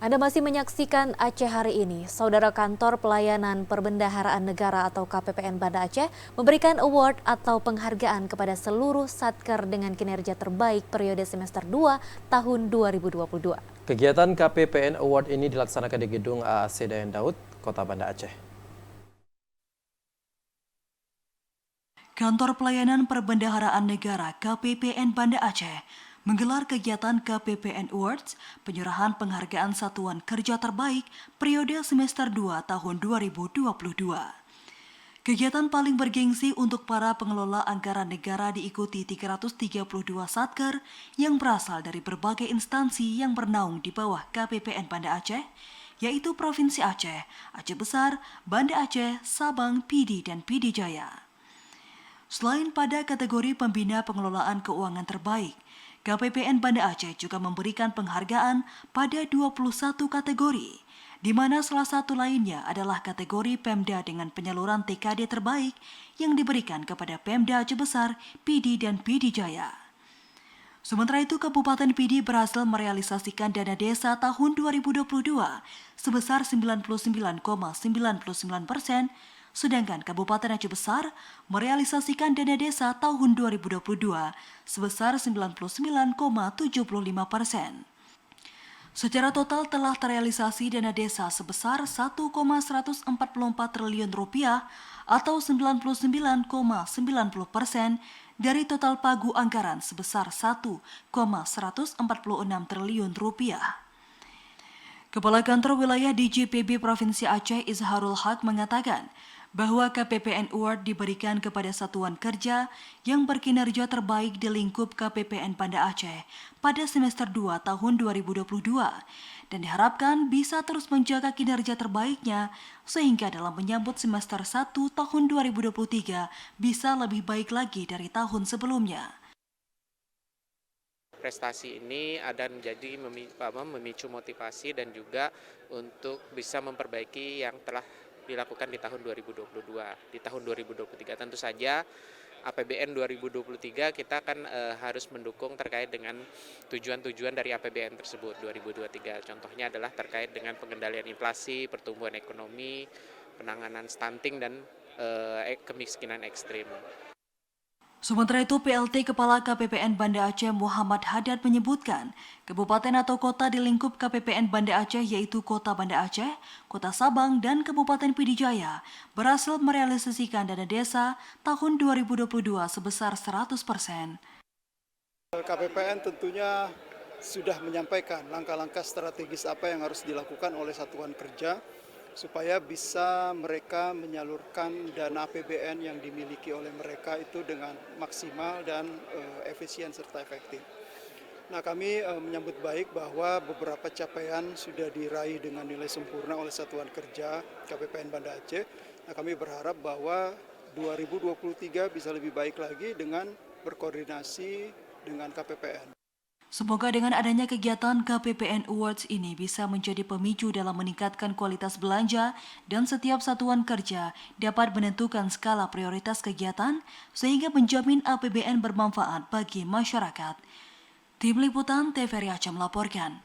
Anda masih menyaksikan Aceh hari ini. Saudara Kantor Pelayanan Perbendaharaan Negara atau KPPN Banda Aceh memberikan award atau penghargaan kepada seluruh satker dengan kinerja terbaik periode semester 2 tahun 2022. Kegiatan KPPN Award ini dilaksanakan di Gedung AAC Dayan Daud, Kota Banda Aceh. Kantor Pelayanan Perbendaharaan Negara KPPN Banda Aceh menggelar kegiatan KPPN Awards, penyerahan penghargaan Satuan Kerja Terbaik periode semester 2 tahun 2022. Kegiatan paling bergengsi untuk para pengelola anggaran negara diikuti 332 satker yang berasal dari berbagai instansi yang bernaung di bawah KPPN Banda Aceh, yaitu Provinsi Aceh, Aceh Besar, Banda Aceh, Sabang, Pidi, dan Pidi Jaya. Selain pada kategori pembina pengelolaan keuangan terbaik, KPPN Banda Aceh juga memberikan penghargaan pada 21 kategori, di mana salah satu lainnya adalah kategori Pemda dengan penyaluran TKD terbaik yang diberikan kepada Pemda Aceh Besar, Pidi, dan Pidi Jaya. Sementara itu, Kabupaten Pidi berhasil merealisasikan dana desa tahun 2022 sebesar 99,99%, sedangkan Kabupaten Aceh Besar merealisasikan dana desa tahun 2022 sebesar 99,75%. Secara total telah terrealisasi dana desa sebesar 1,144 triliun rupiah atau 99,90% dari total pagu anggaran sebesar 1,146 triliun rupiah. Kepala Kantor Wilayah DJPB Provinsi Aceh Izharul Haq mengatakan bahwa KPPN Award diberikan kepada satuan kerja yang berkinerja terbaik di lingkup KPPN Banda Aceh pada semester 2 tahun 2022 dan diharapkan bisa terus menjaga kinerja terbaiknya sehingga dalam menyambut semester 1 tahun 2023 bisa lebih baik lagi dari tahun sebelumnya. Prestasi ini ada menjadi memicu motivasi dan juga untuk bisa memperbaiki yang telah dilakukan di tahun 2022. Di tahun 2023 tentu saja APBN 2023 kita akan harus mendukung terkait dengan tujuan-tujuan dari APBN tersebut 2023. Contohnya adalah terkait dengan pengendalian inflasi, pertumbuhan ekonomi, penanganan stunting dan kemiskinan ekstrim. Sementara itu, PLT Kepala KPPN Banda Aceh Muhammad Haddad menyebutkan, kabupaten atau kota di lingkup KPPN Banda Aceh yaitu Kota Banda Aceh, Kota Sabang, dan Kabupaten Pidi Jaya berhasil merealisasikan dana desa tahun 2022 sebesar 100%. KPPN tentunya sudah menyampaikan langkah-langkah strategis apa yang harus dilakukan oleh satuan kerja supaya bisa mereka menyalurkan dana APBN yang dimiliki oleh mereka itu dengan maksimal dan efisien serta efektif. Nah, kami menyambut baik bahwa beberapa capaian sudah diraih dengan nilai sempurna oleh satuan kerja KPPN Banda Aceh. Nah, kami berharap bahwa 2023 bisa lebih baik lagi dengan berkoordinasi dengan KPPN. Semoga dengan adanya kegiatan KPPN Awards ini bisa menjadi pemicu dalam meningkatkan kualitas belanja dan setiap satuan kerja dapat menentukan skala prioritas kegiatan sehingga menjamin APBN bermanfaat bagi masyarakat. Tim Liputan TVRI Aceh melaporkan.